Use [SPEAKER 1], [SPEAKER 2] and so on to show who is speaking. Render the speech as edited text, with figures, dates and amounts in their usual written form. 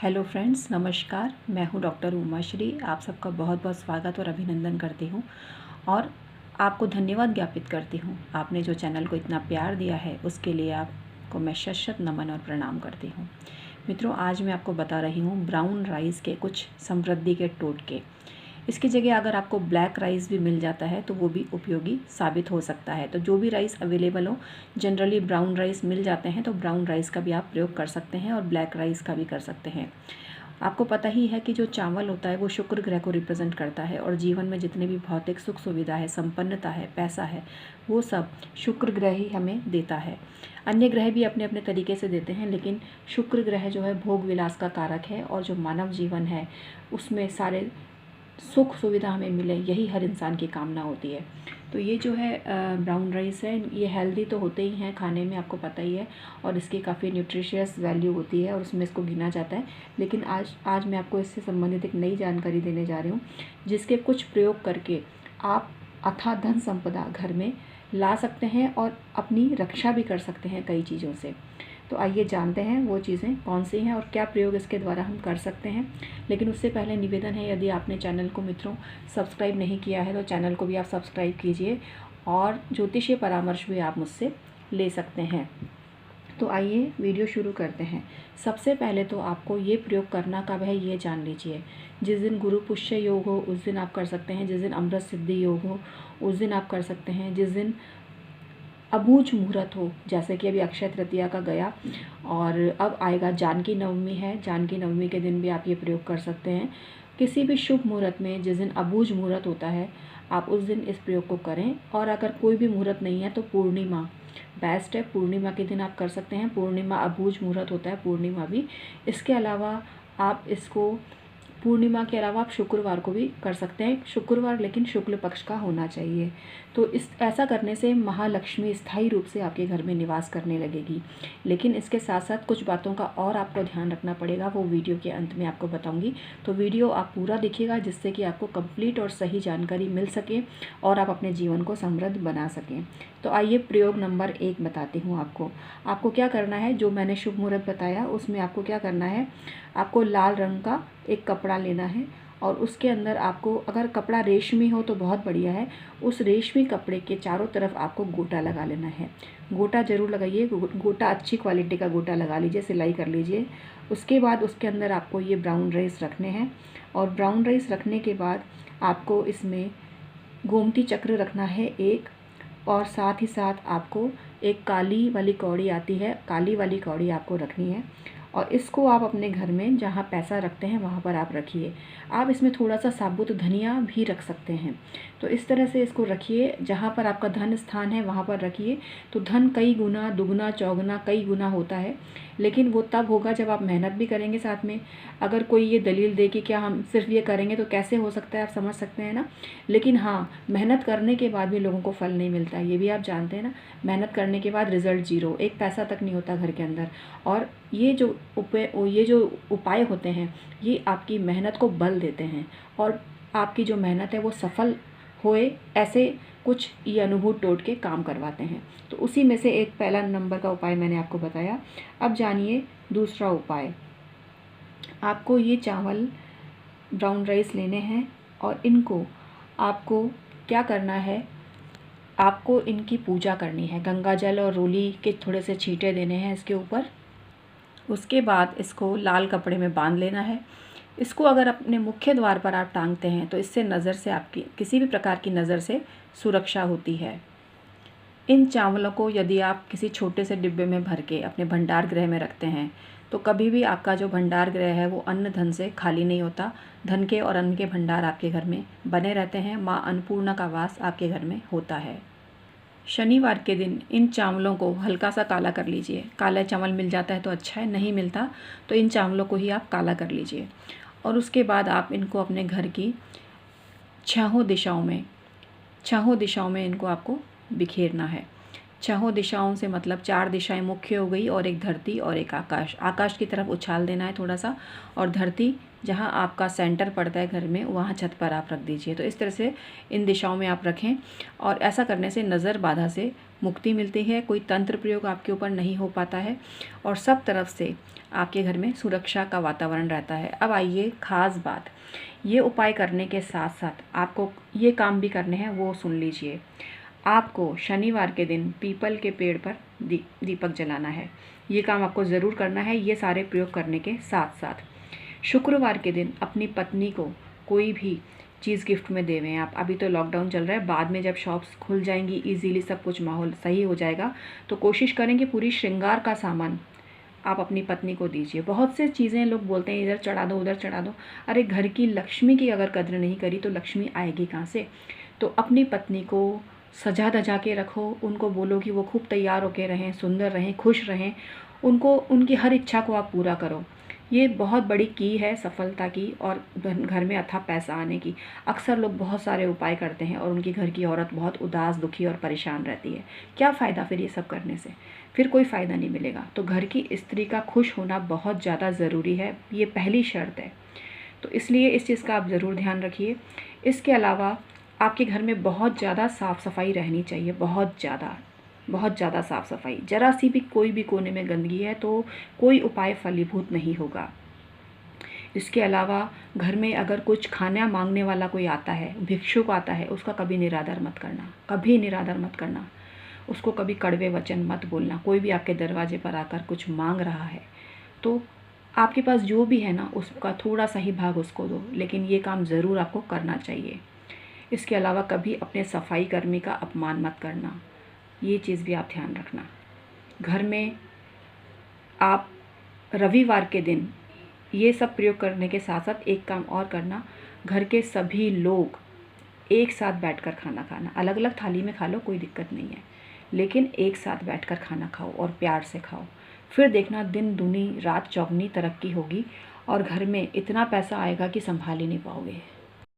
[SPEAKER 1] Hello friends, नमस्कार। मैं हूं डॉक्टर उमा श्री। आप सबका बहुत बहुत स्वागत और अभिनंदन करती हूं और आपको धन्यवाद ज्ञापित करती हूं। आपने जो चैनल को इतना प्यार दिया है उसके लिए आपको मैं शत नमन और प्रणाम करती हूं। मित्रों, आज मैं आपको बता रही हूं ब्राउन राइस के कुछ समृद्धि के टोटके। इसकी जगह अगर आपको ब्लैक राइस भी मिल जाता है तो वो भी उपयोगी साबित हो सकता है। तो जो भी राइस अवेलेबल हो, जनरली ब्राउन राइस मिल जाते हैं तो ब्राउन राइस का भी आप प्रयोग कर सकते हैं और ब्लैक राइस का भी कर सकते हैं। आपको पता ही है कि जो चावल होता है वो शुक्र ग्रह को रिप्रेजेंट करता है और जीवन में जितने भी भौतिक सुख सुविधा है, संपन्नता है, पैसा है, वो सब शुक्र ग्रह ही हमें देता है। अन्य ग्रह भी अपने अपने तरीके से देते हैं, लेकिन शुक्र ग्रह जो है भोग विलास का कारक है और जो मानव जीवन है उसमें सारे सुख सुविधा हमें मिले, यही हर इंसान की कामना होती है। तो ये जो है ब्राउन राइस है, ये हेल्दी तो होते ही हैं खाने में, आपको पता ही है, और इसकी काफ़ी न्यूट्रिशियस वैल्यू होती है और उसमें इसको गिना जाता है। लेकिन आज मैं आपको इससे संबंधित एक नई जानकारी देने जा रही हूँ, जिसके कुछ प्रयोग करके आप अथाह धन संपदा घर में ला सकते हैं और अपनी रक्षा भी कर सकते हैं कई चीज़ों से। तो आइए जानते हैं वो चीज़ें कौन सी हैं और क्या प्रयोग इसके द्वारा हम कर सकते हैं। लेकिन उससे पहले निवेदन है, यदि आपने चैनल को मित्रों सब्सक्राइब नहीं किया है तो चैनल को भी आप सब्सक्राइब कीजिए और ज्योतिषीय परामर्श भी आप मुझसे ले सकते हैं। तो आइए वीडियो शुरू करते हैं। सबसे पहले तो आपको ये प्रयोग करना कब है ये जान लीजिए। जिस दिन गुरु पुष्य योग हो उस दिन आप कर सकते हैं, जिस दिन अमृत सिद्धि योग हो उस दिन आप कर सकते हैं, जिस दिन अबूझ मुहूर्त हो, जैसे कि अभी अक्षय तृतीया का गया और अब आएगा जानकी नवमी है, जानकी नवमी के दिन भी आप ये प्रयोग कर सकते हैं। किसी भी शुभ मुहूर्त में जिस दिन अबूझ मुहूर्त होता है आप उस दिन इस प्रयोग को करें। और अगर कोई भी मुहूर्त नहीं है तो पूर्णिमा बेस्ट है, पूर्णिमा के दिन आप कर सकते हैं। पूर्णिमा अबूझ मुहूर्त होता है, पूर्णिमा भी। इसके अलावा आप इसको पूर्णिमा के अलावा आप शुक्रवार को भी कर सकते हैं, शुक्रवार लेकिन शुक्ल पक्ष का होना चाहिए। तो ऐसा करने से महालक्ष्मी स्थायी रूप से आपके घर में निवास करने लगेगी। लेकिन इसके साथ साथ कुछ बातों का और आपको ध्यान रखना पड़ेगा, वो वीडियो के अंत में आपको बताऊंगी। तो वीडियो आप पूरा देखिएगा जिससे कि आपको कंप्लीट और सही जानकारी मिल सके और आप अपने जीवन को समृद्ध बना सकें। तो आइए प्रयोग नंबर 1 बताती हूँ आपको क्या करना है। जो मैंने शुभ मुहूर्त बताया उसमें आपको क्या करना है, आपको लाल रंग का एक कपड़ा लेना है और उसके अंदर आपको, अगर कपड़ा रेशमी हो तो बहुत बढ़िया है, उस रेशमी कपड़े के चारों तरफ आपको गोटा लगा लेना है। गोटा ज़रूर लगाइए, गोटा अच्छी क्वालिटी का गोटा लगा लीजिए, सिलाई कर लीजिए। उसके बाद उसके अंदर आपको ये ब्राउन राइस रखने हैं और ब्राउन राइस रखने के बाद आपको इसमें गोमती चक्र रखना है एक, और साथ ही साथ आपको एक काली वाली कौड़ी आती है, काली वाली कौड़ी आपको रखनी है और इसको आप अपने घर में जहाँ पैसा रखते हैं वहाँ पर आप रखिए। आप इसमें थोड़ा सा साबुत धनिया भी रख सकते हैं। तो इस तरह से इसको रखिए, जहाँ पर आपका धन स्थान है वहाँ पर रखिए। तो धन कई गुना, दुगना, चौगुना, कई गुना होता है, लेकिन वो तब होगा जब आप मेहनत भी करेंगे साथ में। अगर कोई ये दलील दे कि क्या हम सिर्फ ये करेंगे तो कैसे हो सकता है, आप समझ सकते हैं ना। लेकिन हाँ, मेहनत करने के बाद भी लोगों को फल नहीं मिलता है, ये भी आप जानते हैं ना। मेहनत करने के बाद रिजल्ट जीरो, एक पैसा तक नहीं होता घर के अंदर। और ये जो उपाय होते हैं ये आपकी मेहनत को बल देते हैं और आपकी जो मेहनत है वो सफल होए, ऐसे कुछ ये अनुभूत टोटके काम करवाते हैं। तो उसी में से एक पहला नंबर का उपाय मैंने आपको बताया। अब जानिए दूसरा उपाय। आपको ये चावल ब्राउन राइस लेने हैं और इनको आपको क्या करना है, आपको इनकी पूजा करनी है। गंगा जल और रोली के थोड़े से छींटे देने हैं इसके ऊपर। उसके बाद इसको लाल कपड़े में बांध लेना है। इसको अगर अपने मुख्य द्वार पर आप टांगते हैं तो इससे नज़र से, आपकी किसी भी प्रकार की नज़र से सुरक्षा होती है। इन चावलों को यदि आप किसी छोटे से डिब्बे में भर के अपने भंडार गृह में रखते हैं तो कभी भी आपका जो भंडार गृह है वो अन्न धन से खाली नहीं होता। धन के और अन्न के भंडार आपके घर में बने रहते हैं। माँ अन्नपूर्णा का वास आपके घर में होता है। शनिवार के दिन इन चावलों को हल्का सा काला कर लीजिए। काला चावल मिल जाता है तो अच्छा है, नहीं मिलता तो इन चावलों को ही आप काला कर लीजिए। और उसके बाद आप इनको अपने घर की छहों दिशाओं में इनको आपको बिखेरना है। छहों दिशाओं से मतलब 4 दिशाएं मुख्य हो गई और एक धरती और एक आकाश। आकाश की तरफ उछाल देना है थोड़ा सा, और धरती जहाँ आपका सेंटर पड़ता है घर में वहाँ छत पर आप रख दीजिए। तो इस तरह से इन दिशाओं में आप रखें और ऐसा करने से नज़र बाधा से मुक्ति मिलती है, कोई तंत्र प्रयोग आपके ऊपर नहीं हो पाता है और सब तरफ से आपके घर में सुरक्षा का वातावरण रहता है। अब आइए ख़ास बात, ये उपाय करने के साथ साथ आपको ये काम भी करने हैं, वो सुन लीजिए। आपको शनिवार के दिन पीपल के पेड़ पर दीपक जलाना है। ये काम आपको ज़रूर करना है, ये सारे प्रयोग करने के साथ साथ। शुक्रवार के दिन अपनी पत्नी को कोई भी चीज़ गिफ्ट में देवें आप। अभी तो लॉकडाउन चल रहा है, बाद में जब शॉप्स खुल जाएंगी, इजीली सब कुछ माहौल सही हो जाएगा, तो कोशिश करें कि पूरी श्रृंगार का सामान आप अपनी पत्नी को दीजिए। बहुत से चीज़ें लोग बोलते हैं इधर चढ़ा दो उधर चढ़ा दो, अरे घर की लक्ष्मी की अगर कद्र नहीं करी तो लक्ष्मी आएगी कहाँ से। तो अपनी पत्नी को सजा धजा के रखो, उनको बोलो कि वो खूब तैयार होके रहें, सुंदर रहें, खुश रहें, उनको उनकी हर इच्छा को आप पूरा करो। ये बहुत बड़ी की है सफलता की और घर में अथाह पैसा आने की। अक्सर लोग बहुत सारे उपाय करते हैं और उनकी घर की औरत बहुत उदास, दुखी और परेशान रहती है। क्या फ़ायदा फिर ये सब करने से? फिर कोई फ़ायदा नहीं मिलेगा। तो घर की स्त्री का खुश होना बहुत ज़्यादा ज़रूरी है, ये पहली शर्त है। तो इसलिए इस चीज़ का आप ज़रूर ध्यान रखिए। इसके अलावा आपके घर में बहुत ज़्यादा साफ़ सफाई रहनी चाहिए, बहुत ज़्यादा साफ़ सफाई। ज़रा सी भी कोई भी कोने में गंदगी है तो कोई उपाय फलीभूत नहीं होगा। इसके अलावा घर में अगर कुछ खाना मांगने वाला कोई आता है, भिक्षुक आता है, उसका कभी निरादर मत करना, कभी निरादर मत करना। उसको कभी कड़वे वचन मत बोलना। कोई भी आपके दरवाजे पर आकर कुछ मांग रहा है तो आपके पास जो भी है ना, उसका थोड़ा सा ही भाग उसको दो, लेकिन ये काम ज़रूर आपको करना चाहिए। इसके अलावा कभी अपने सफाई कर्मी का अपमान मत करना, ये चीज़ भी आप ध्यान रखना। घर में आप रविवार के दिन ये सब प्रयोग करने के साथ साथ एक काम और करना, घर के सभी लोग एक साथ बैठकर खाना खाना। अलग अलग थाली में खा लो, कोई दिक्कत नहीं है, लेकिन एक साथ बैठकर खाना खाओ और प्यार से खाओ। फिर देखना दिन दूनी रात चौगनी तरक्की होगी और घर में इतना पैसा आएगा कि संभाल ही नहीं पाओगे।